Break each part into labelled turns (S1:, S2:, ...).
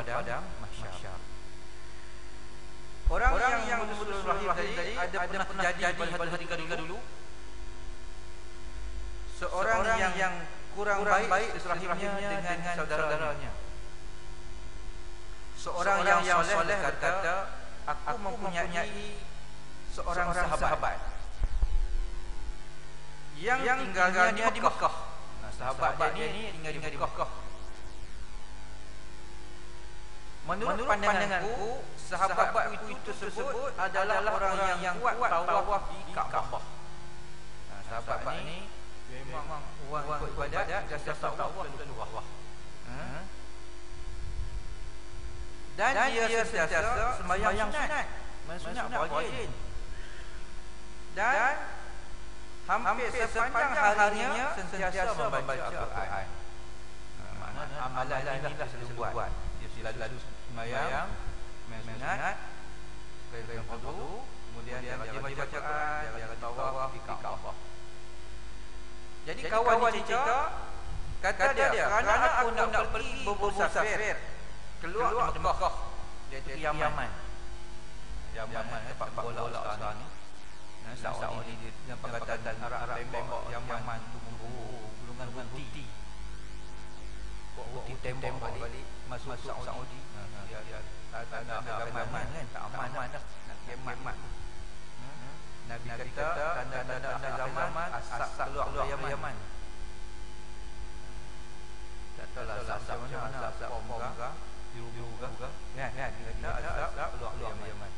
S1: padang mahsyar. Orang yang sebelum lahir tadi ada pernah terjadi pada hari dulu. Seorang yang kurang baik lahirnya dengan saudaranya. Seorang yang soleh berkata, aku mempunyai seorang sahabat yang tinggalnya di Mekah. Nah, sahabat dia ni tinggal di Mekah. Menurut pandanganku, sahabatku itu tersebut adalah orang yang kuat tawaf di Kaabah. Nah, sahabat ni memang orang ibadat dan tawaf keluar. Dan dia sentiasa sembahyang sunat wajib. Dan hampir sepanjang harinya sentiasa membaca Al-Quran. Maknanya amalan inilah selalu buat. Dia selalu sembahyang sunat, kemudian fardu, kemudian dia baca Quran, dia tawaf di Kaabah. Jadi kawan cerita, kata dia, kerana aku nak pergi bersafir keluar di Mekah, iaitu Yaman. Yaman tempat bola sekarang ni. Saudi dia Pakatan Arab tembak Yaman tu gulungan Houthi. Houthi tembak balik masuk Saudi. Dia tak nak aman kan, tak aman dah. Nak Yaman. Nabi kata tanda-tanda akhir zaman asap keluar Yaman. Tak tahulah asap macam mana, asap bom ke, biru ke. Kan kita asap keluar Yaman.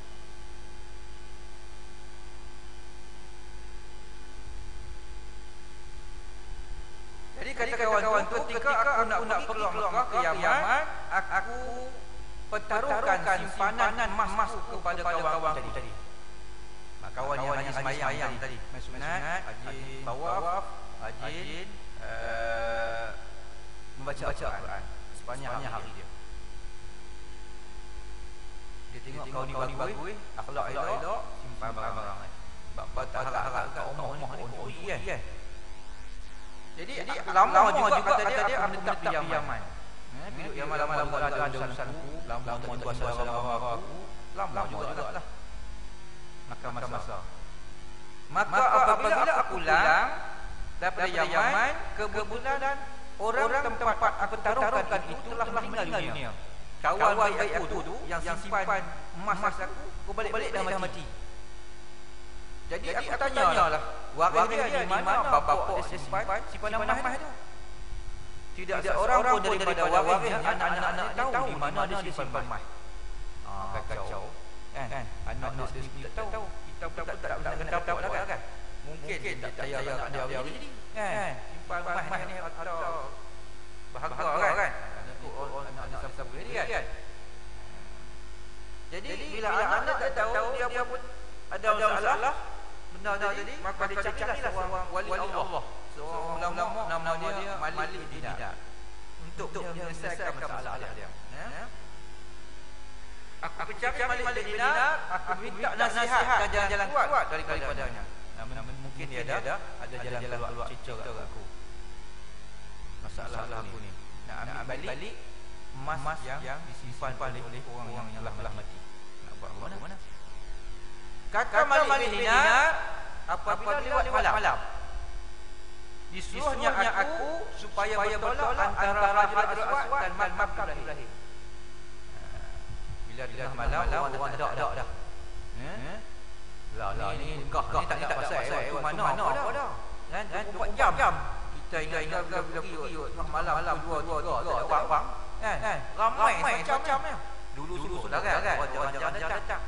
S1: Jadi kata kawan tu, ketika aku nak keluar Mekah ke Yaman, aku pertaruhkan simpanan emasku kepada kawan tadi. Kawan yang hanya sembahyang tadi, sunat, rajin tawaf, rajin membaca Al-Quran sepanjang hari dia. Dia tengok kau ni bagus, akhlak elok, simpan barang-barang ni. Sebab tak harap kat rumah ni koi kan. Jadi lama juga kata dia menetap di Yaman. Duduk Yaman lama ada urusanku, lama juga saudara aku, lama juga lah. Masa. Maka apabila aku pulang daripada Yaman, kebetulan orang tempat aku taruhkan itu telah meninggal dunia. Kawan baik aku tu yang simpan emas aku balik dah mati. Jadi aku tanyalah, waris dia di mana bapak dia simpan emas tu. Tidak seorang pun daripada warisnya, anak-anak tahu di mana dia simpan emas. Kacau. Kan? Anak dia tak tahu. Kita pun tak tahu lah kan? Mungkin dia tak payah anak dia jadi. Kan? Simpan emas ni atau bahagia kan? Anak siapa dia kan? Jadi bila anak tak tahu, dia pun ada masalah benda tadi, maka dia carilah seorang wali Allah, seorang ulama nama dia Malik Dinar, untuk menyelesaikan masalah dia. Aku cari Malik Dinar, aku minta nasihat dan jalan-jalan kuat daripadanya. Mungkin dia ada jalan keluar cerita kat aku. Masalah aku ni nak ambil balik emas yang disimpan oleh orang yang telah mati. Nak buat mana? Kata Malik Dinar, apabila lewat malam, disuruhnya aku supaya bertolak antara Hajarul Aswad dan makam Ibrahim. Bila malam orang dak dah. Lah ni Mekah ni tak pasal mana dah. Kan 24 jam. Kita ingat bila pergi malam 2 3 bang. Kan? Ramai macam-macamnya. Dulu dah kan. Orang datang.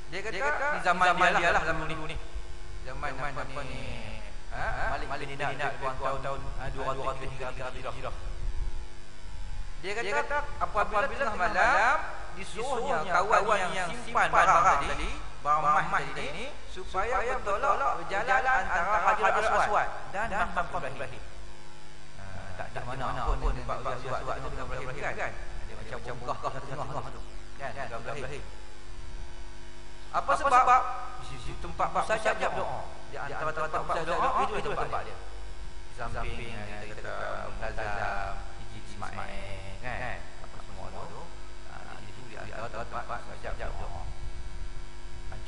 S1: Dia kata di zaman dia lah zaman dulu ni. Zaman apa ni? Malik Dinar tahun 203 Hijrah. Dia kata apabila tengah malam disuruhnya kawan yang simpan barang tadi, barang emas tadi ni, supaya bertolak berjalan antara Hajarul Aswad dan makam Ibrahim. Tak mana pun tempat Aswad tu dengan Ibrahim kan? Dia macam bongkah tengah tu. Kan? Ibrahim. Apa sebab? Di tempat mustajab doa. Di antara tempat mustajab doa itu tempat dia. Samping kita kata Multazam, Hiji Ismail, kan? Apa semua tu.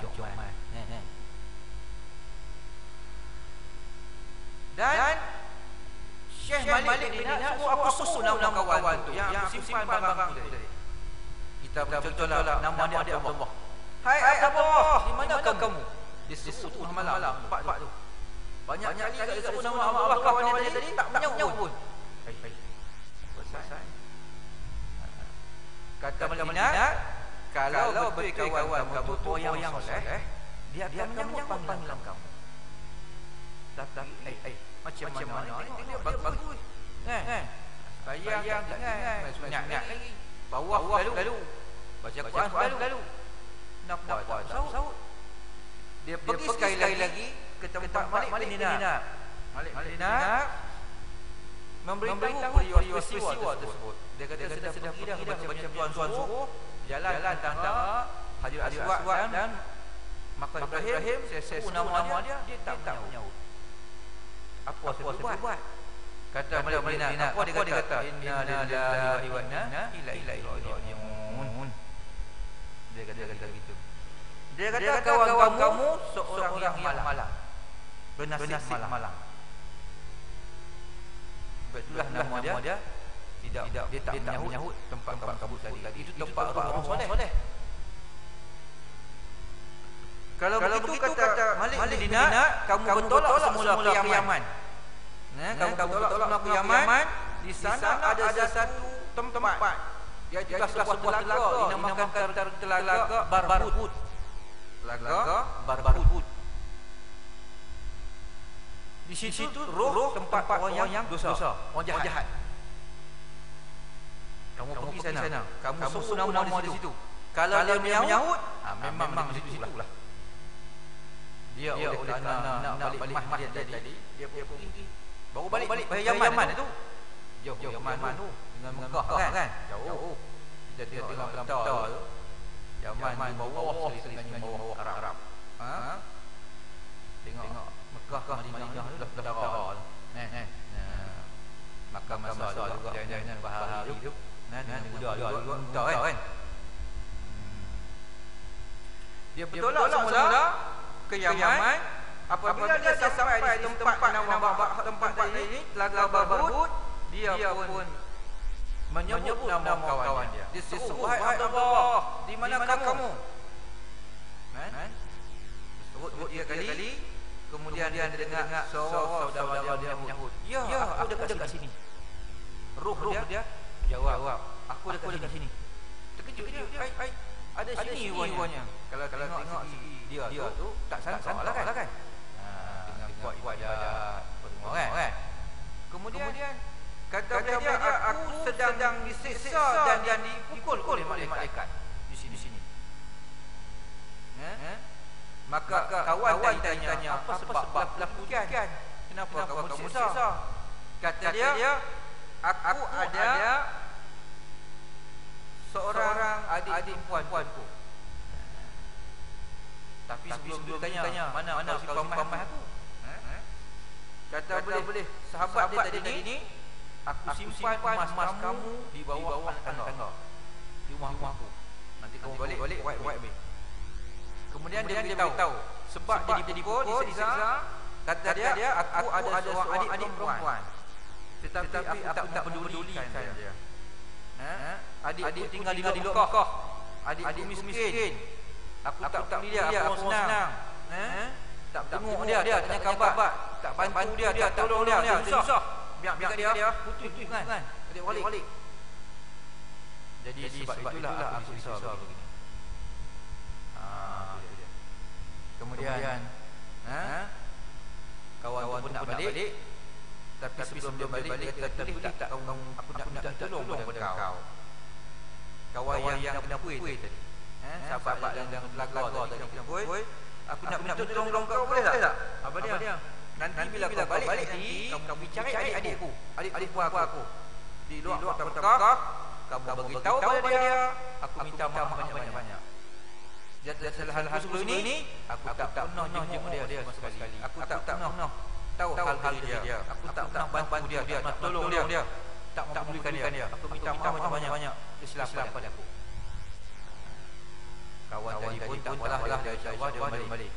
S1: ancaman. Dan Syekh Malik bin Dinar suruh aku suruh nama kawan tu yang aku simpan barang tu tadi. Kita contohlah nama dia Abdullah. Hai Abdullah, di mana kamu? Dia suruh tu malam empat tu. Banyak kali kat sebut nama Abdullah kawan dia tadi tak menyaut pun. Selesai. Kata Malik bin Dinar, kalau betul kawan kamu tu orang yang soleh, dia akan menyambut panggilan kamu. Tapi macam mana dia bagus. Bayang jangan nak lagi. Bawah lalu. Baca Quran lalu. Nampak saut. Dia pergi sekali lagi ke tempat Malik bin Dinar. Malik bin Dinar memberitahu peristiwa tersebut. Dia kata sedang pergi dah baca tuan suruh jalan antara Hajar Aswad dan Makam Ibrahim. Saya nama dia tak menyaut. Apa saya buat? Kata Malik bin Dinar, apa dia kata? Inna lillahi wa inna ilaihi raji'un. Dia kata gitu. Dia kata kawan kamu seorang yang malang. Bernasib malang. Itulah nama dia. Dia tak menyahut tempat kamu tadi. Itu tempat orang soleh. Kalau begitu kata Malik bin Dinar, kamu bertolak semula ke Yaman. Kamu bertolak semula ke Yaman. Di sana ada satu tempat. Dia juga sebuah telaga dinamakan telaga Barhut. Telaga Barhut. Di situ roh tempat orang yang dosa, orang jahat. Kamu pergi sana. Kamu suruh nama di situ. Kalau dia menyahut, memang di situlah. Dia oleh kerana nak balik mahmah dia tadi, dia pergi. Baru balik ke Yaman itu. Jauh Yaman tu dengan Mekah kan? Jauh. Kita tengok dalam peta tu. Yaman bawah sekali dengan bawah Arab. Tengok Mekah Madinah tu dah darah. Makam masa juga jangan bahari tu. Mudah juga kan? Dia bertolak semula ke Yaman. Apabila dia sampai di tempat tempat ini Telaga Barhut, dia pun menyebut nama kawan dia. Dia suruh, "Hai Abdullah, di mana kamu?" Sebut dia kali. Kemudian dia dengar saudara dia menyahut, "Ya, aku dekat sini." Roh dia jawab, "Aku dekat sini." Terkejut dia, "Hai, ada sini rupanya." Kalau tengok dia tu tak sangka lah kan. Dengan buat ibadat kan. Kemudian kata dia, "Aku sedang disiksa dan dipukul oleh malaikat di sini." Maka kawan tanya, "Apa sebab lakukan? Kenapa kamu disiksa?" Kata dia, "Aku ada seorang adik perempuanku. Tapi sebelum dia tanya, mana kau simpan aku?" Kata boleh. Sahabat dia tadi ni, aku simpan emas kamu di bawah tangga di rumah aku. Nanti kamu balik wipe. Kemudian dia beritahu sebab dia dipukul, disiksa. Kata dia, "Aku ada seorang adik perempuan. Tetapi aku tak pedulikan dia. Adik tinggal di Mekah. Adik miskin. Aku tak peduli dia, aku senang. Tak tengok dia, tanya khabar. Tak bantu dia, tak tolong dia, susah. Biar dia putus kan. Adik balik. Jadi sebab itulah aku susah begini." Kemudian kawan tu pun nak balik. Tapi sebelum dia balik, dia kata, "Boleh tak aku nak minta tolong pada kau. Kawan yang kena puih tadi. Sahabat yang telaga tadi kena puih. Aku nak minta tolong kau, boleh tak?" Apa dia? Nanti bila kau balik nanti, kamu bicara adik-adikku, adik perempuan aku. Di luar kota Mekah, kamu beritahu pada dia, aku minta maaf banyak-banyak. Hal-hal sebelum ini, aku tak pernah jemput dia sama sekali. Aku tak pernah tahu hal-hal dia. Aku tak pernah bantu dia, tak pernah tolong dia, tak pedulikan dia. Aku minta maaf banyak-banyak. Kesilapan pada aku. Kawan tadi pun tak apalah, dia insya-Allah dia balik.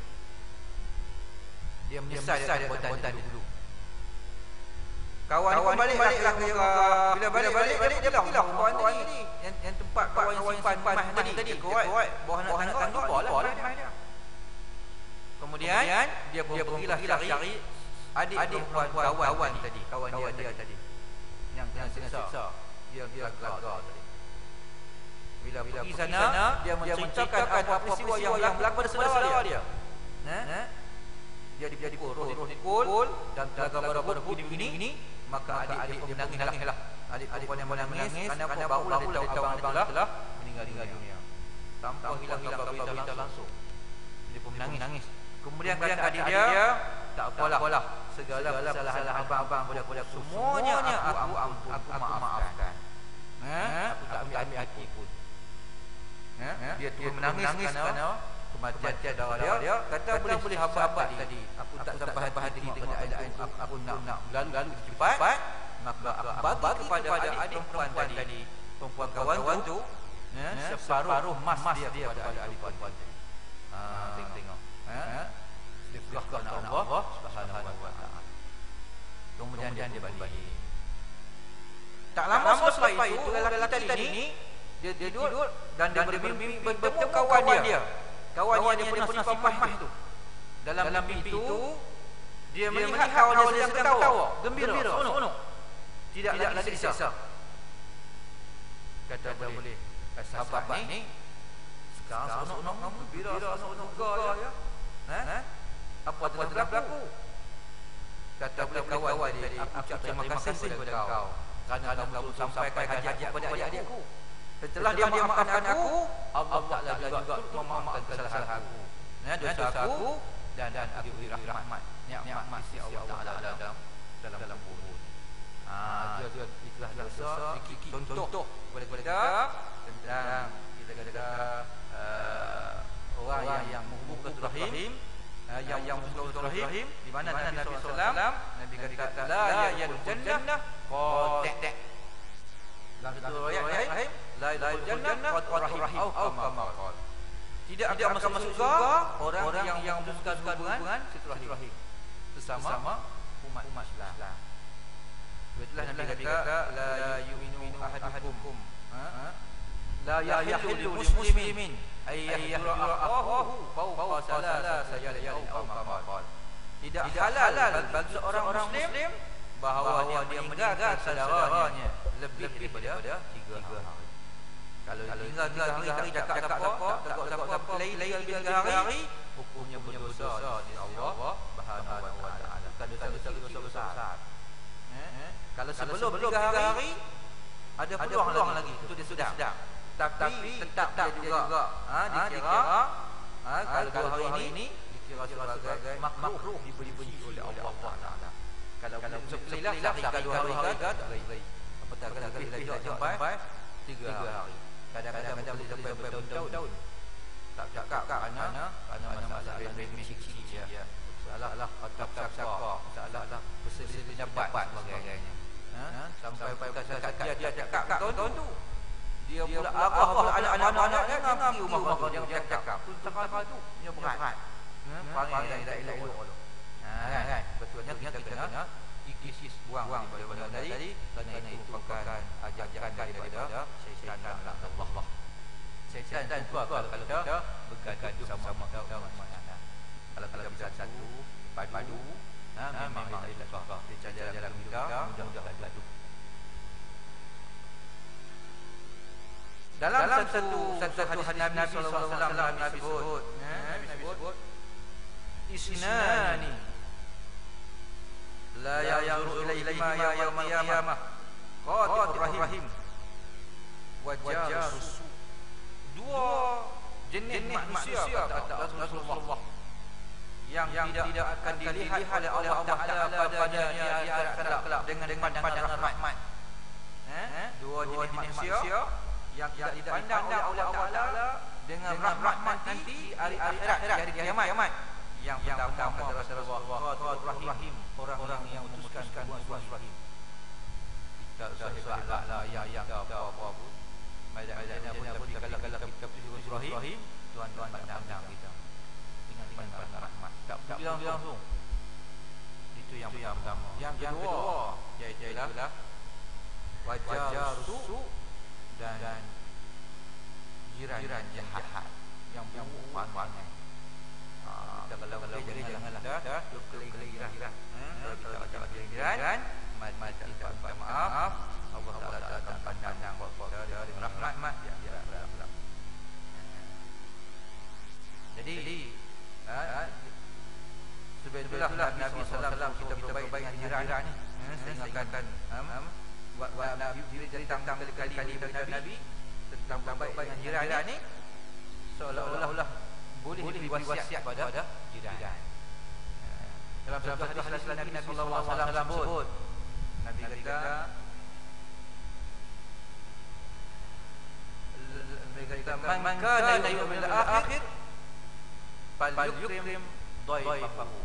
S1: Dia menyesal dia perbuatan dulu. Kawan pun balik ke bila balik dia bilang kawan tadi yang tempat kawan yang simpan tadi kuat bawah anak tangga bawa dia. Kemudian dia pergilah cari adik perempuan kawan tadi, kawan dia tadi yang siksa dia keluar tadi. Bila pergi sana dia menceritakan apa peristiwa yang berlaku pada saudara dia. Dia dipukul dan telaga pada begini, maka adik pun menangis lah. Adik perempuan yang menangis kerana barulah dia tahu abang telah meninggal dunia. Tanpa hilang berita langsung. Dia pun menangis. Kemudian kata adik dia, tak apalah. Segala kesalahan abang pada semuanya aku maafkan. Aku tak ambil hati pun. Dia menangis kerana kematian saudara dia. Kata boleh sahabat tadi, aku tak sampai hati dengan keadaan aku nak lalu cepat, maka aku bagi kepada adik perempuan tadi, perempuan kawan tu, separuh emas dia kepada adik perempuan tadi. Tengok. Sedekahkan Allah Subhanahu wa taala. Kemudian dia balik. Tak lama setelah itu lelaki tadi ni dia tidur dan dia bermimpi bertemu kawan dia. Kawan dia pernah simpan emas tu. Dalam mimpi itu dia melihat kawan dia sedang tertawa, gembira, seronok. Tidak lagi disiksa. Kata boleh sahabat ni sekarang seronok kamu, gembira, seronok juga ya. Apa telah berlaku? Kata kawan dia, aku ucap terima kasih kepada kau kerana kamu sampaikan hajat kepada adik-adikku. Setelah dia maafkan aku, Allah Ta'ala juga memaafkan kesalahan aku, dosa aku, dan aku diberi rahmat, nikmat isi Allah Ta'ala dalam kubur. Itulah dosa sedikit contoh kepada kita tentang kita kata orang yang menghubungkan rahim, yang menghubungkan rahim, di mana Nabi SAW Nabi kata la yadul jannah qatek. Dalam satu ayat rahim la yadul jannah qatek rahim atau kama qala. Tidak akan masuk surga orang yang memutuskan hubungan silaturahim sesama umat Islam. Itulah Nabi kata la yu'minu ahadukum la yahillu muslimin ay yahdura akhahu fawqa salasati layalin aw kama qala. Tidak halal bagi seorang muslim bahawa dia meninggalkan saudaranya lebih daripada 3 hari. Kalau tinggal 3 hari tak cakap apa, lain 3 hari, hukumnya berdosa di Allah Subhanahu wa taala. Dosa besar. Kalau sebelum 3 hari ada peluang lagi untuk dia sedang. Tapi tetap dia juga dikira kalau 2 hari ini dikira sebagai makruh dibenci oleh Allah Taala. Kalau sebelah hari 2 hari tak baik. Apatah kata lebih sampai 3 hari. Kadang-kadang boleh sampai bertahun-tahun. Tak cakap kerana masalah remeh kecil ya. Masalah kotak-kotak, masalah berselisih pendapat sebagainya. Sampai dia cakap tahun tu. Dia pula anak-anaknya ngaku rumah dia cakap. Tentang tu punya berat. Panggil tak elok. Kan? Betulnya kita kena ikis buang benda tadi kerana itu merupakan ajaran daripada syaitan Allah. Syaitan juga kalau kita bergaduh sama kita mana. Kalau kita bisa satu padu memang dia tak dia jalan kita mudah gaduh. Dalam satu hadis Nabi sallallahu alaihi wasallam Nabi sebut isnani la yanzuru ilaihima yaumal qiyamah qatir rahim wa jarus. 2 jenis manusia kata Rasulullah yang tidak akan dilihat oleh Allah Taala pada di akhirat kelak dengan pandangan rahmat. 2 jenis manusia yang tidak dipandang oleh Allah Taala dengan rahmat nanti di hari akhirat, hari kiamat. Yang pertama kata Rasulullah qatir rahim, orang yang memutuskan hubungan rahim. Kita hebatlah ya apa pun. Majlis pun kalau kita rahim, Tuhan Tuhan pandang kita dengan pandang rahmat. Tak boleh langsung. Itu yang pertama. Yang kedua ialah wajar rusuk dan jiran jahat yang buruk pandang. Kita kalau boleh janganlah dah keliru-keliru. Kalau kita ada keliru, mari kita minta maaf. Allah Taala akan pandang kita dengan rahmat. Jadi sebetulnya Nabi SAW kita berbaik dengan jiran ni. Saya ingatkan Nabi cerita tentang kali-kali Nabi tentang berbaik dengan jiran ni seolah-olah boleh diberi wasiat pada jiran. Dalam satu hadis Nabi sallallahu alaihi wasallam sebut, Nabi kata man kana yu'minu bil akhir falyukrim dhaifahu.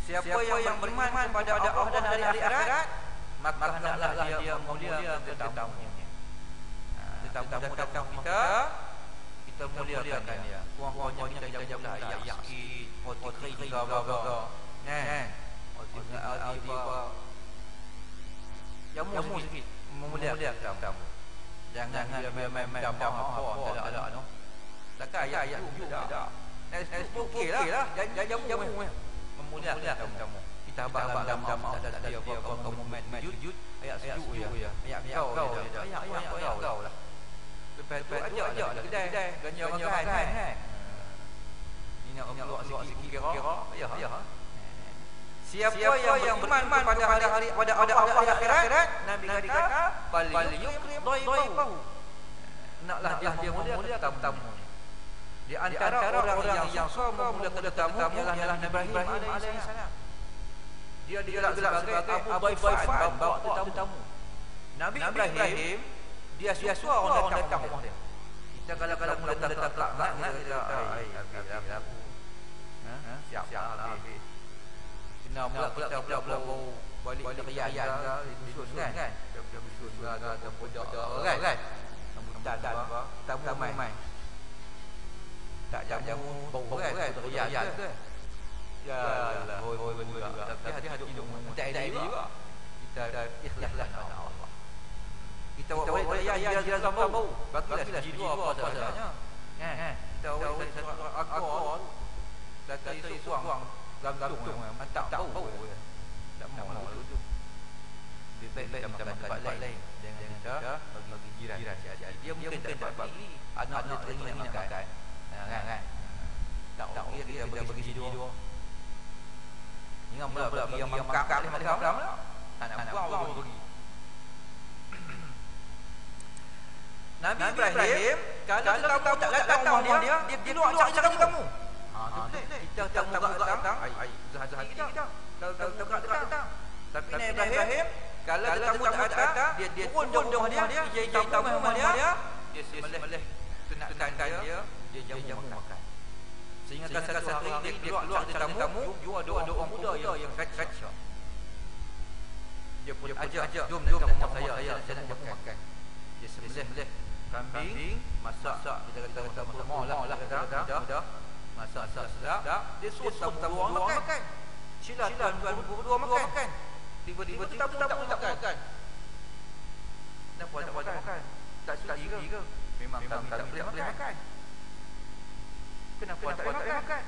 S1: Siapa yang beriman kepada Allah dan hari akhirat, maka hendaklah dia memuliakan tetamunya. Tetamu datang kita muliakan dia. Puan-puan kita jawablah ya sikit, roti kering apa-apa. Jamu sikit memuliakan tetamu. Jangan dia main apa tak ada. Takkan ayat juga. Okeylah. Jamu memuliakan tetamu. Kita abang dalam maaf dan dia apa kamu main jujur ayat sejuk ya. Ayat kau lah. Lepas tu ajak lah kedai ganja makan ini nak keluar sikit kira ya. Siapa yang beriman pada hari pada Allah akhirat, Nabi kata bal yukrim dhaifahu, naklah dia memuliakan tamu. Di antara orang yang suka memuliakan tetamu ialah Nabi Ibrahim alaihissalam. Dia digelar sebagai Abu Dhaifan, bapa tetamu. Nabi Ibrahim dia suka orang datang rumah dia. Kita kalau mula datang nak kita aku. Siap habis. Kena pula balik rian dusun kan. Dusun ada pojok kan. Rambutan tamu mai. Tak jamu bau kan rian ke. Ya Allah, hoi juga. Tapi hati hidup tak ada juga. Kita ikhlaslah pada Allah. Kita buat ya bau. Bagilah jiwa apa sahaja. Kita buat akor datang suang gantung tak tahu. Tak mau tu. Baik-baik kita makan tempat lain. Jangan kita bagi jiran. Dia mungkin tak dapat anak dia teringin nak makan. Kan. Tak dia bagi jiwa. Ingat pula bagi yang mangkap ni makan pula. Anak buang bagi. Nabi Ibrahim kalau kamu tak datang rumah dia keluar cari kamu. Kita tak datang. Zahir kita. Kalau tak datang. Tapi Nabi Ibrahim kalau kamu tak datang, dia turun rumah dia, dia tamu rumah dia, dia sembelih kenakan dia jamu makan. Sehingga satu hari dia keluar cari tamu, ada orang muda yang kacau. Dia pun ajak jom datang rumah saya nak jamu makan. Dia sembelih kambing, masak kita kata sama lah kata masak sedap. Dia suruh tamu makan. Sila tuan berdua makan. Tiba-tiba tamu tak makan. Kenapa tak makan? Tak sudi ke? Memang kami tak boleh makan. Kenapa tak boleh makan?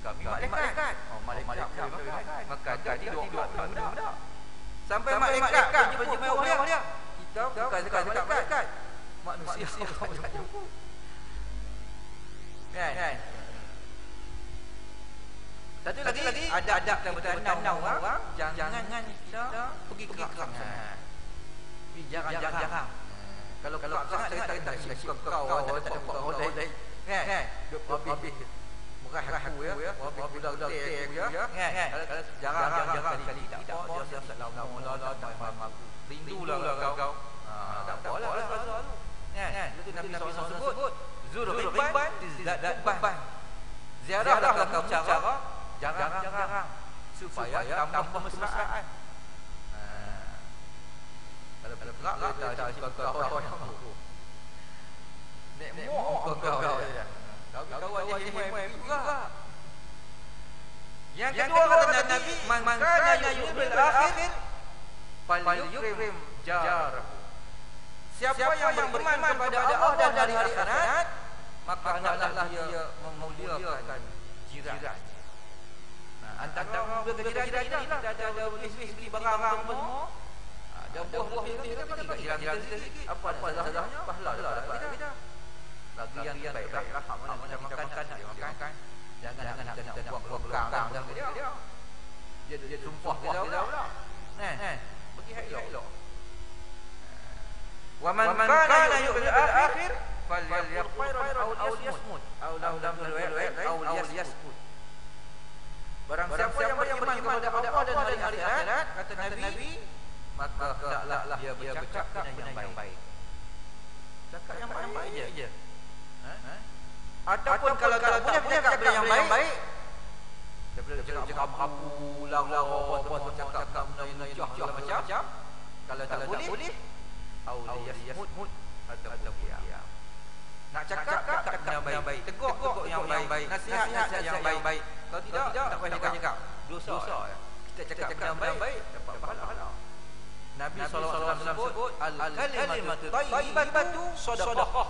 S1: Kami malaikat. Malaikat boleh makan. Makan tidur tak. Sampai malaikat jumpa orang dia. Kita bukan dekat malaikat. Manusia kamu tak jumpa. Kan? Satu lagi ada adab kita bertanam orang, jangan kita pergi kerang sangat. Pergi jarang-jarang. Kalau sangat saya tak suka kau tak dapat oleh. Kan? Habis merah aku ya. Habis budak-budak ya. Kan? Kalau jarang-jarang kali tak apa dia lama tak faham aku. Rindulah kau. Tak apalah selalu. Kan? Itu Nabi SAW sebut Zurriban Zizadban. Ziarahlah kamu cara jarang-jarang supaya tambah mesraan. Kalau berat kita suka kau. Nek muak kau ya. Tapi Yang kedua kata Nabi, man kana yu'minul akhir falyukrim jarahu. Siapa yang beriman kepada Allah dan hari akhirat, maka hendaklah dia memuliakan jiran. Antara orang berjiran ini ada bisnis beli barang semua. Ada buah-buah kita bagi jiran sikit. Apa salahnya? Pahala dapat kita. Bagi yang baik macam makan dia makan. Jangan kita nak buang belakang dia. Dia sumpah kita pula. Bagi hak elok. Wa man kana yu'minul akhir falyaqul aw liyasmut aw liyasmut. Barang siapa yang beriman kepada Allah dan hari akhirat, kata Nabi, maka hendaklah dia bercakap yang baik. Cakap yang baik je. Ataupun kalau tak boleh bercakap yang baik, dia boleh cakap apa lara, cakap macam. Kalau tak boleh, auliyasmut ataupun diam. Nak cakap yang baik, tegur yang baik, nasihat yang baik. Kalau tidak tak payah cakap. Dosa. Kita cakap yang baik dapat pahala. Nabi SAW sebut al-kalimatu thayyibatu shadaqah.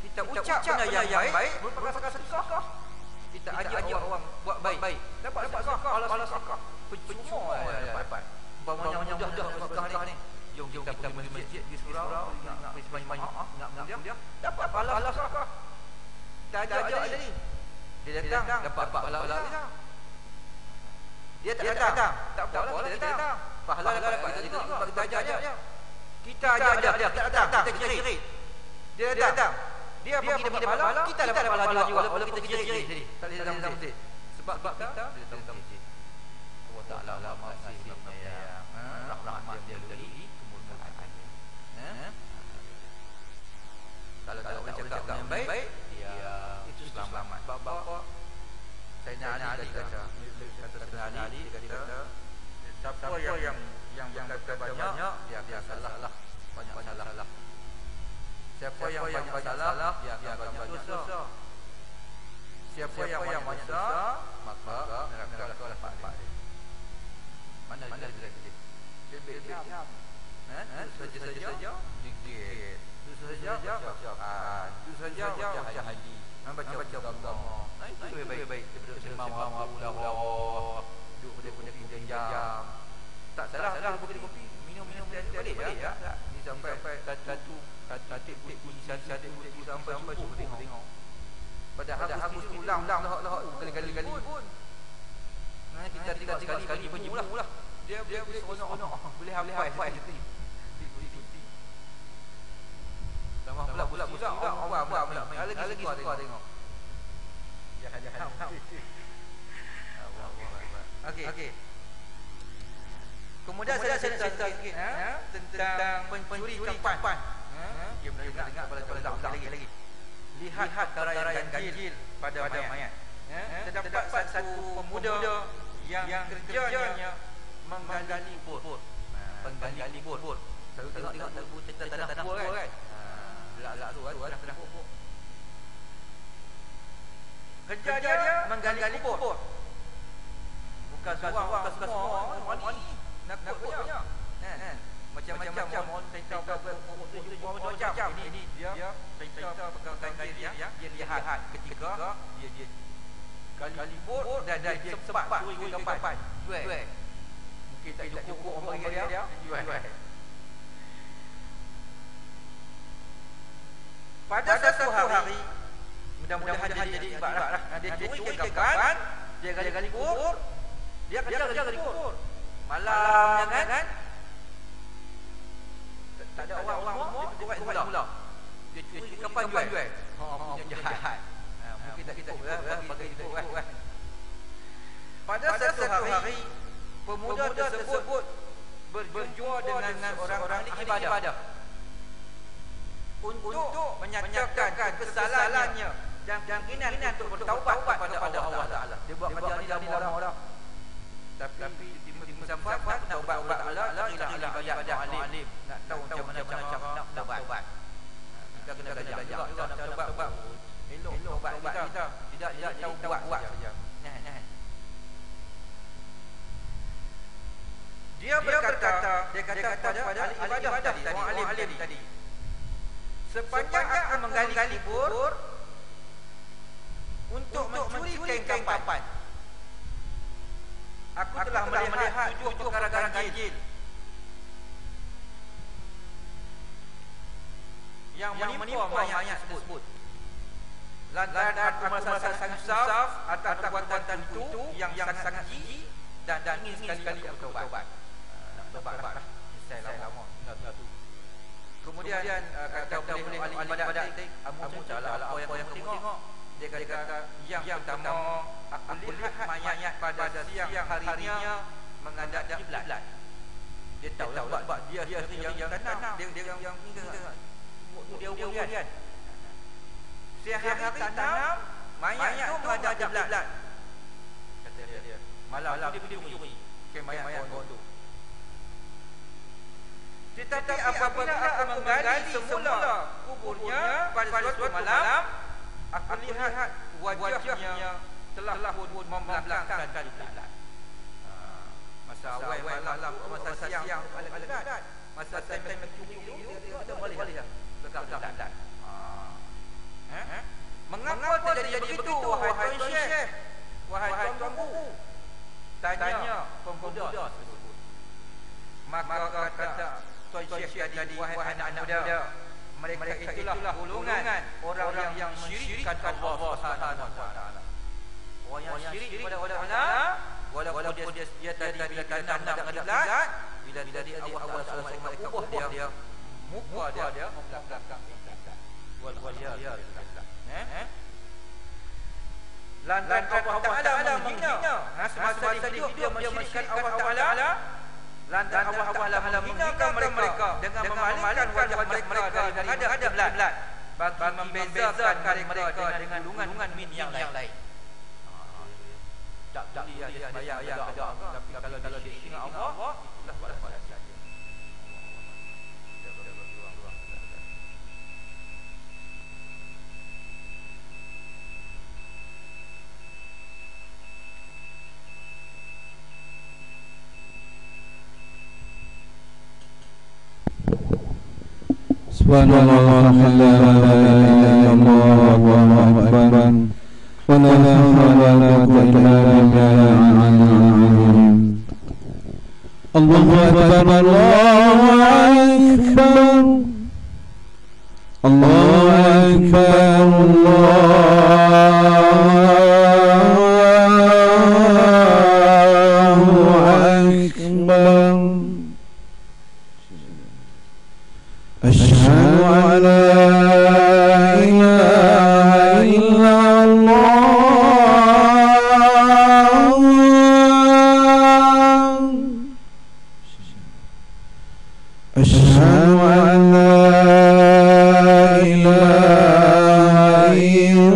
S1: Kita ucap benda yang baik merupakan sedekah. Kita ajak orang buat baik. Dapat sedekah, pahala sedekah. Percuma dapat. Umpamanya mudah sedekah ni. Jom kita pergi masjid di surau, nak pergi sembahyang, nak mulia, dapat pahala sedekah. Kita ajak tadi. Dia datang dapat pahala kita. Dia tak datang, tak apa, dia datang. Pahala dapat kita juga. Kita ajak. Kita ajak dia tak datang, kita kirim. Dia datang. Dia pergi dapat pahala, kita dapat pahala juga walaupun kita kirim tadi. Tak boleh datang masjid. Sebab kita dia datang masjid. Allah Taala nasibnya ya. Rahmat dia beri kemuliaan. Kalau tak boleh cakap yang baik, dia itu selamat. Bapa Sayyidina Ali kata Sayyidina Ali kata siapa yang berkata banyak dia salah banyak salah. Siapa yang banyak salah dia akan banyak dosa. Siapa yang banyak dosa maka neraka adalah tempat dia. Mana dia diam. Saja dikit. Itu saja bacaan. Itu saja baca haji. Baca agama. Itu baik. Semau duduk pada jam. Tak salah kopi. Minum boleh ya. Ni sampai satu kunci sampai cukup tengok. Padahal harus ulang kali-kali pun. Kita tengok sekali penyemulah. Dia seronok. Boleh hafal situ. Tambah pula awam pula. Lagi suka tengok. Jahat. Okey. Kemudian saya cerita sikit tentang pencuri kapan. Dia boleh dengar pada lagi. Lihat perkara yang ganjil pada mayat. Terdapat satu pemuda yang kerjanya menggali kubur. Penggali kubur. Selalu tengok cerita tanah kubur kan. Belak tu tanah kubur. Kerja dia menggali kubur. Bukan seorang semua. Wali nak banyak. Macam-macam orang cerita macam ini dia cerita perkara ganjil dia lihat ketika dia gali kubur dan dia sempat curi kapan. Jual. Mungkin tak cukup orang bagi dia. Jual. Pada satu hari mudah-mudahan jadi ibarat dia curi kapan, dia gali kubur, dia kerja gali kubur. Malamnya kan tak ada orang dia buat mula. Dia curi kapan jual. Punya jahat. Mungkin tak cukup bagi cukup kan. Pada satu hari pemuda tersebut berjumpa dengan orang ibadah untuk menyatakan kesalahannya dan keinginan untuk bertaubat kepada Allah Taala. Dia buat kerja ni lama dah. Tapi tiba-tiba sampai nak taubat kepada Allah Taala ibadah alim. Nak tahu macam mana cara nak taubat. Kita kena belajar juga nak taubat. Elok taubat kita. Tidak tahu buat saja. dia kata pada ahli ibadah tadi, orang alim tadi, sepanjang aku menggali kubur untuk mencuri kain kapan, aku telah melihat 7 perkara ganjil yang menimpa mayat tersebut. Lantaran aku merasa sangat susah atas perbuatan itu yang sangat keji dan ingin sekali aku taubat. Nak taubat lah. Saya lama. Kemudian kata boleh ahli ibadat, kamu salah apa yang kamu tengok. Dia kata yang pertama, aku lihat mayat pada siang harinya menghadap kiblat. Dia tahu sebab dia yang tanam, dia yang dia ujian. Siang hari tanam, mayat tu menghadap kiblat. Kata dia. Malam dia pergi curi ke mayat tu. Tetapi apabila aku menggali semula kuburnya pada suatu malam, aku lihat wajahnya telah pun membelakangkan kiblat. Masa awal malam, masa siang kiblat, masa time curi dia balik dah dekat kiblat. Mengapa terjadi begitu, wahai Tuan Syekh, wahai Tuan Guru? Tanya pemuda tersebut. Maka kata Tuan Syekh tadi, wahai anak muda, mereka itulah golongan orang yang mensyirikkan Allah Subhanahu wa taala. Orang yang syirik kepada Allah, walaupun dia tadi bila tanam dekat kiblat, bila awal mereka ubah dia, muka dia membelakang kiblat. Wal-waliyah. Lantaran Allah Ta'ala menghina semasa hidup dia mensyirikkan Allah Ta'ala. Lantaran Allah Ta'ala menghinakan mereka dengan memalingkan wajah mereka dari menghadap kiblat, bagi membezakan mereka dengan golongan min yang lain. Tak dia bayar juga, tapi kalau dia ingat Allah, itulah balas saja.
S2: Subhanallah, la ilaha illallah, wallahu akbar, wa la hawla wa la quwwata illa billahil azim. Allahu akbar, Allahu akbar, Allahu akbar, Allahu akbar. Asyhadu an la ilaha illallah, asyhadu an la ilaha illallah,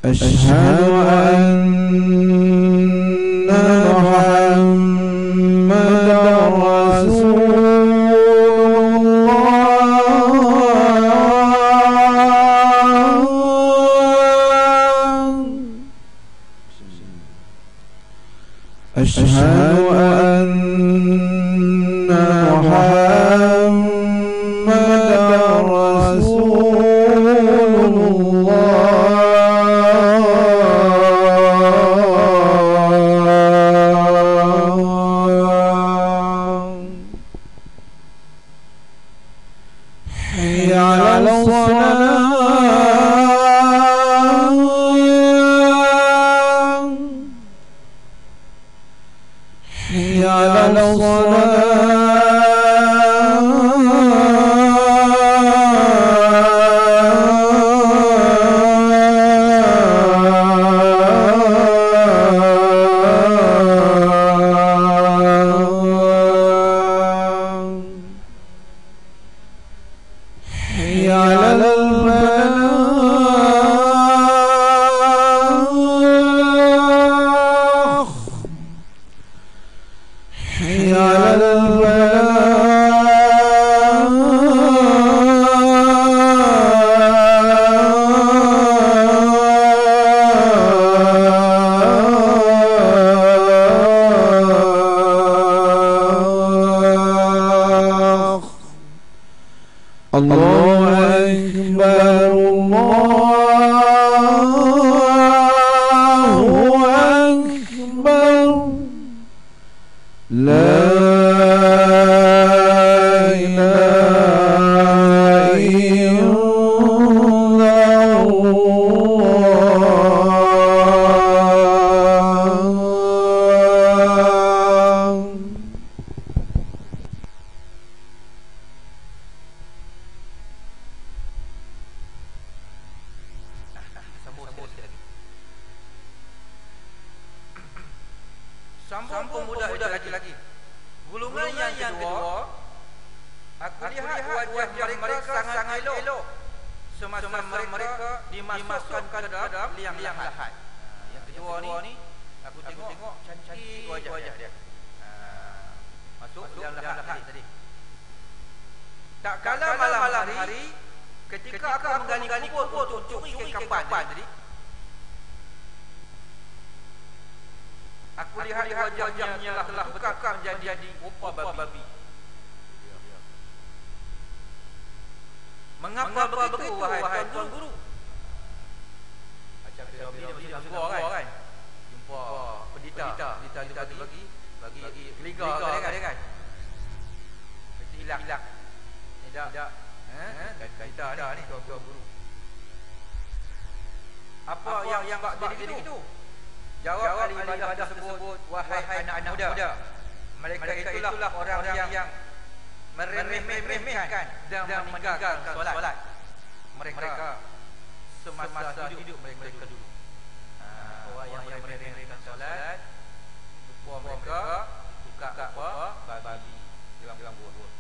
S2: asyhadu anna Muhammadar Rasulullah, asyhadu anna Muhammadar Rasulullah. Hayya 'alas salah, hayya 'alas hayya 'alal falah, hayya 'alal falah.
S1: Sambung pemuda itu lagi. Gulungan yang kedua, aku lihat wajah mereka sangat elok semasa mereka dimasukkan ke dalam liang lahat. Yang kedua ni, aku tengok cantik wajah dia. Masuk liang lahat tadi. Tak kala malam hari, ketika aku menggali kubur untuk curi kain kafan tadi, aku lihat wajahnya telah bertukar menjadi rupa babi. Mengapa begitu wahai tuan guru? Macam babi dia mesti masuk gua kan? Jumpa pendeta bagi liga kan? Mesti hilang. Tidak. Kita ni tuan guru. Apa yang bak jadi gitu? Jawab ahli ibadah tersebut, wahai anak-anak muda, mereka itulah orang yang meremehkan dan meninggalkan solat mereka semasa hidup mereka dulu. Orang yang meremehkan solat, lupa mereka tukar apa? Babi. Bilang buah.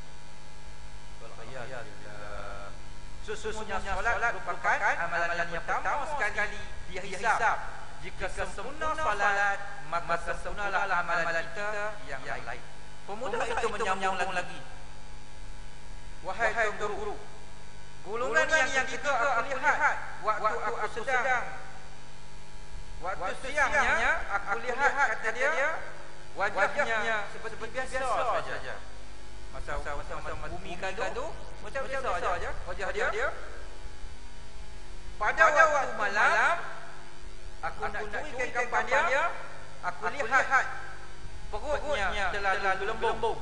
S1: Sesungguhnya solat merupakan amalan yang pertama sekali dia hisab. Jika sempurna solat, maka sempurnalah amalan kita yang lain. Pemuda itu menyambung lagi. Wahai tuan guru, gulungan yang ketiga aku lihat waktu aku sedang waktu siangnya aku lihat kata dia wajahnya seperti biasa saja. Masa bumi kadu macam biasa saja wajah dia. Pada waktu malam aku nak curi kain kafan dia, aku lihat perutnya telah gelembung,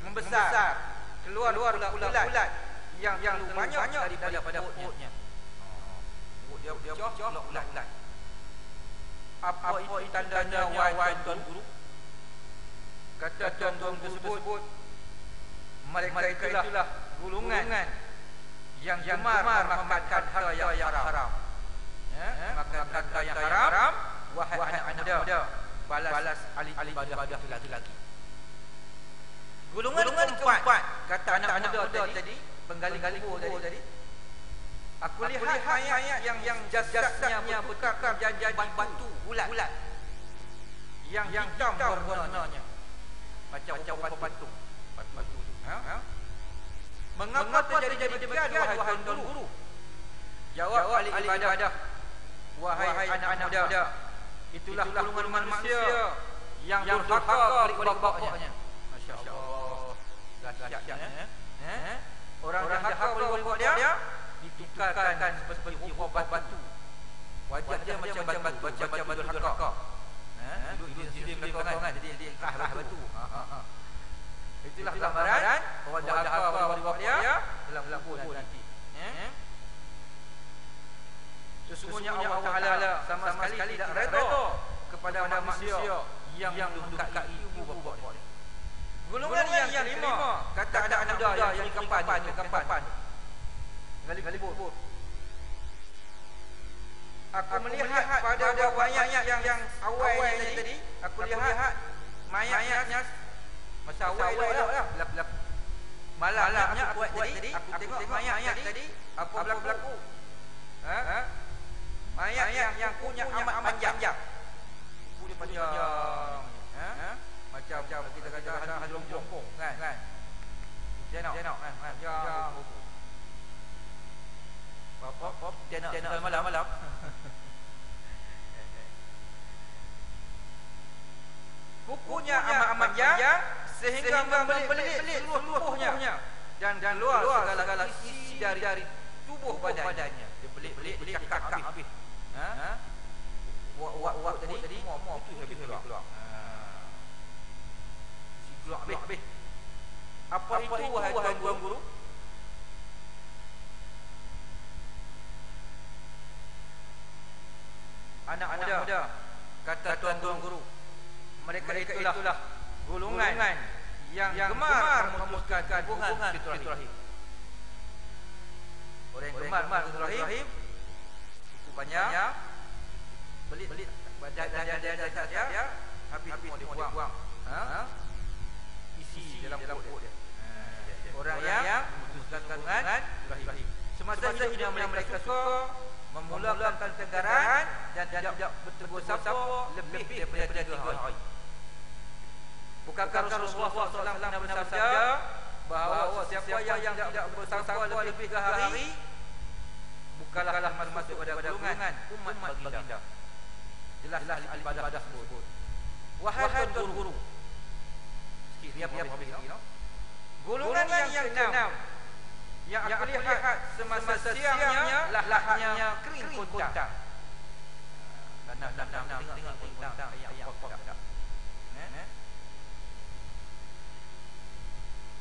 S1: membesar, keluar ulat yang banyak daripada perutnya. Perut dia pecah, ulat. Apa itu tandanya wahai tuan guru? Kata tuan tersebut, mereka itulah gulungan yang gemar memakan harta yang haram. Makan harta yang haram, wahai anak muda, balas ahli ibadah itu lagi. Gulungan keempat, kata anak muda tadi, penggali kubur tadi, aku lihat mayat yang jasadnya bertukar jadi batu bulat yang hitam warnanya, macam patung. Mengapa terjadi demikian wahai tuan guru? Jawab ahli ibadah, wahai anak muda, itulah gulungan manusia yang durhaka kepada bapaknya. Masya-Allah. Dahsyatnya. Orang durhaka kepada bapaknya ditukarkan seperti rupa batu. Wajah dia macam batu durhaka. Duduk di belakang jadi dia batu. Itulah gambaran orang durhaka kepada bapaknya dalam kubur nanti. Sesungguhnya Allah Ta'ala sama sekali tidak redha kepada manusia yang mendukai ibu bapa. Gulungan yang kelima, kata anak muda yang di kapan. Gali kubur. Aku melihat pada mayat yang awal tadi, aku lihat mayatnya masa awal lah. Malamnya aku buat tadi, aku tengok mayat tadi, apa berlaku? Mayat yang punya amat panjang. Punya panjang. Macam kita kata ada jompong kan. Jenok kan. Ya. Pop jenok malam. Kukunya amat panjang sehingga membelit seluruh tubuhnya dan keluar segala isi dari tubuh badannya. Dia belit cakap habis. Wak tadi itu habis keluar. Si keluar habis. Apa itu wahai tuan guru? Anak muda, kata tuan guru, mereka itulah golongan yang gemar memutuskan hubungan silaturahim. Orang yang gemar silaturahim itu banyak belit badan dia habis semua dia buang. Isi dalam perut dia. Orang yang memutuskan hubungan rahim. Semasa hidupnya mereka suka memulakan pertengkaran dan tidak bertegur sapa lebih daripada 3 hari. Bukankah Rasulullah SAW pernah bersabda bahawa siapa yang tidak bersapa lebih 3 hari bukanlah masuk pada golongan umat baginda. Jelas ibadah tersebut. Wahai tuan guru. Sikit dia habis lagi. Golongan yang keenam yang aku lihat semasa siangnya lahaknya kering kontang. Dan tengok kontang ayat pokok.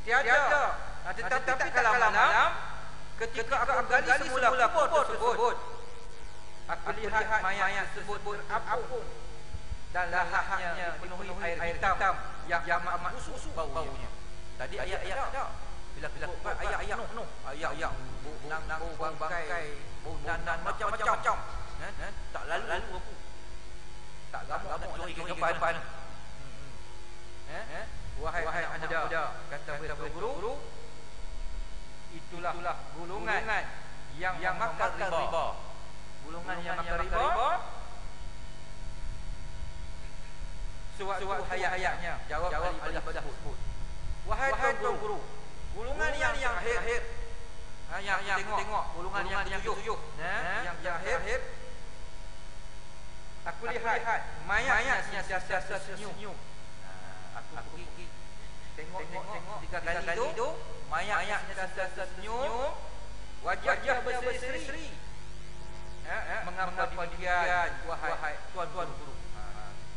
S1: Tiada. Tetapi tak kalah malam ketika aku gali semula kubur tersebut, aku lihat mayat tersebut berapung dan lahaknya dipenuhi air hitam yang amat busuk baunya. Tadi ayat-ayat tak. Bila kuat ayat-ayat Nuh. Ayat-ayat bau bangkai, bau nanan macam-macam. Tak lalu aku. Tak gamuk nak curi ke depan. Wahai anak muda, kata Tuan Guru, itulah golongan yang makan riba. Golongan yang makan riba. Sewaktu hayat-hayatnya jawab Ali Badah sebut. Wahai Tuan Guru, golongan yang akhir, yang tengok golongan yang ketujuh, yang akhir, aku lihat mayatnya sentiasa senyum. Aku pergi tengok 3 kali itu, mayatnya sentiasa senyum, wajahnya berseri-seri. Mengapa demikian wahai Tuan Guru?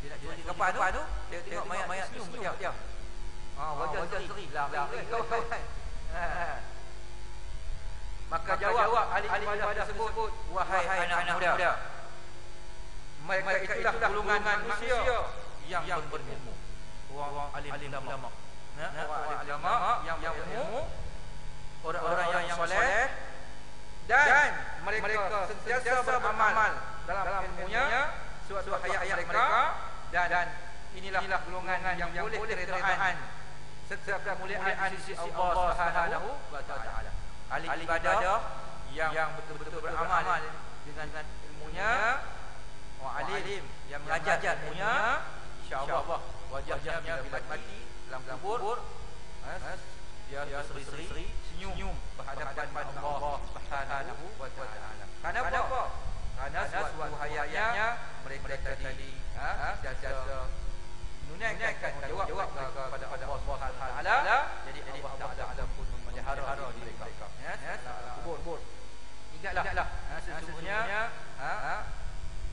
S1: Dia nak jadi kapal tu, dia tengok mayat senyum dia. Wajah seri. Maka jawab ahli ibadah tersebut, wahai anak muda, mereka itulah golongan manusia yang berilmu. Orang alim ulama. Orang alim ulama yang berilmu, orang yang soleh, dan mereka sentiasa beramal dalam ilmunya suatu hayat mereka, dan inilah golongan yang boleh keredaan serta kemuliaan di sisi Allah Subhanahu wa taala. Ahli ibadah yang betul-betul beramal dengan ilmunya, orang alim yang mengajar ilmunya, insya-Allah wajahnya bila mati dalam kubur dia berseri-seri senyum berhadapan Allah Subhanahu wa taala. Kenapa? Karena suatu hayatnya mereka tadi sentiasa menunaikan jawab kepada Allah Subhanahu wa taala. Jadi Allah Taala pun memelihara mereka dalam kubur. Ingatlah sesungguhnya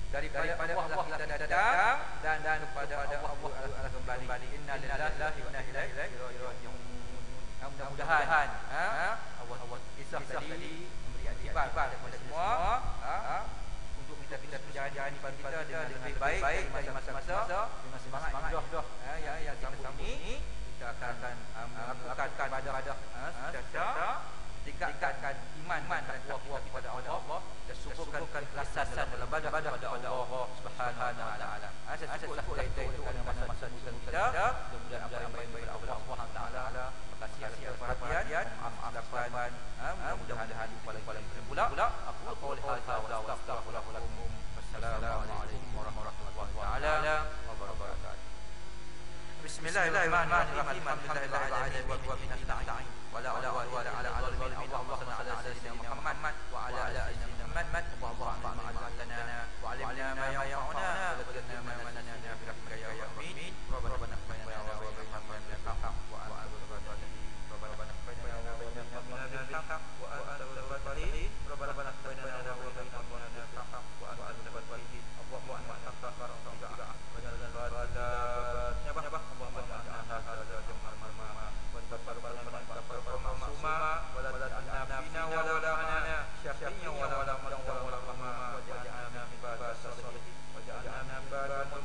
S1: daripada Allah kita datang dan kepada Allah adalah kembali. Inna lillahi wa inna ilaihi raji'un. Mudah-mudahan Allah kisah tadi memberi akibat kepada semua untuk kita menjalani kita dengan lebih baik di masa-masa dengan semangat yang sambut ini. Kita akan melakukan ibadah secara tingkatkan iman dan kuat kepada Allah dan syukurkan ikhlasan dalam ibadah kepada Allah Subhanahu wa taala. Saya sebutlah itu kerana masa kita mudah-mudahan apa yang baik Allah Subhanahu wa taala. Terima kasih atas perhatian. Maafkan mudah-mudahan paling pula aku oleh hadza wa astaghfirullahalazim. Wassalamualaikum warahmatullahi taala wabarakatuh. Bismillahirrahmanirrahim. Alhamdulillahirabbil alamin wa bihi nasta'in. Wala udwana ala al-zalimin. Allahumma salli ala sayyidina Muhammad wa ala ali sayyidina Muhammad. Allahumma ma'alana wa 'allimna ma yanfa'una wa zidna ma yanfa'una bi rahmatika ya arhamar rabbana qina wa baina bil haqq wa rabbana qina wa baina bil haqq wa anta al-fatih rabbana qina wa baina bil haqq wa anta al-fatih Allahumma taqabbal tiba wa jalal wala nyabah Allahumma ta'ala jamar marma wa taqabbal maksuma wa la ta'anna fina wa la mana syafi'nya wa la madha wa la rahma wa ja'alna min ibadati salihin wa ja'alna min ibadati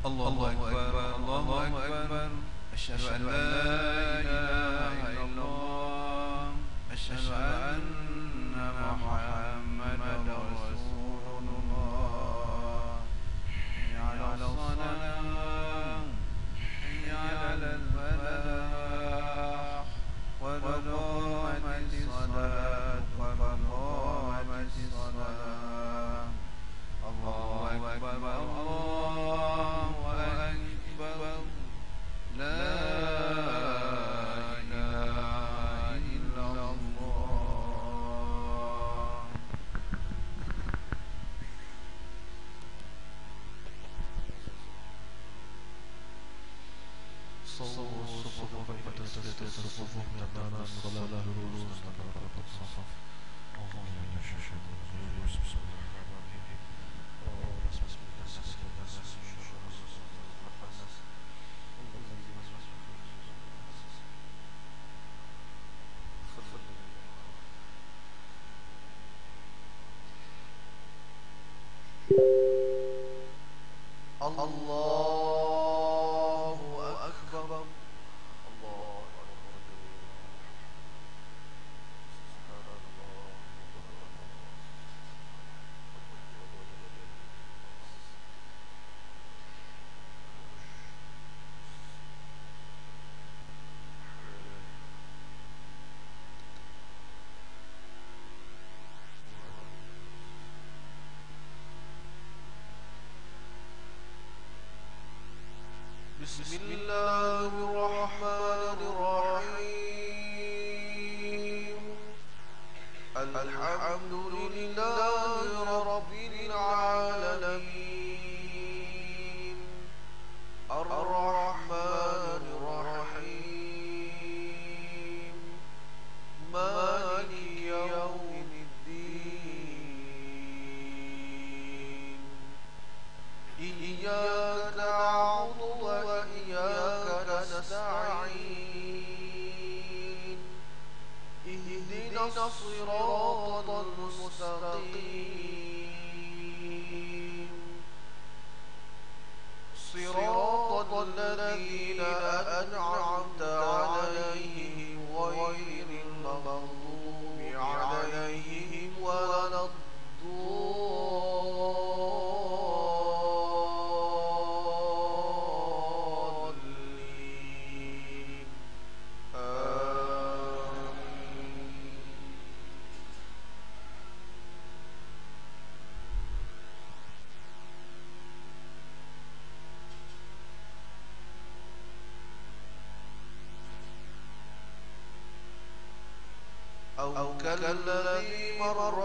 S3: الله أكبر الله أكبر أشهد أن لا إله إلا الله أشهد أن محمدا رسول الله حي على الصلاة حي على الفلاح قد قامت الصلاة قد قامت الصلاة الله أكبر الله أكبر لا إله إلا الله صووا الصفوف فتسلت الصفوف تمام الصلاة الرؤوس تقرب الصفوف اللهم إن الشيطان الرجيم بسم الله الرحمن الرحيم بسم الله الله أكبر الله أكبر بسم الله الرحمن الرحيم الحمد لله رب العالمين الرحمن الرحيم مالك يوم الدين إياك نعبد وإياك نستعين اهدنا الصراط المستقيم صراط الذين أنعمت عليهم غير المغضوب عليهم ولا الضالين آمين أو كالذي مر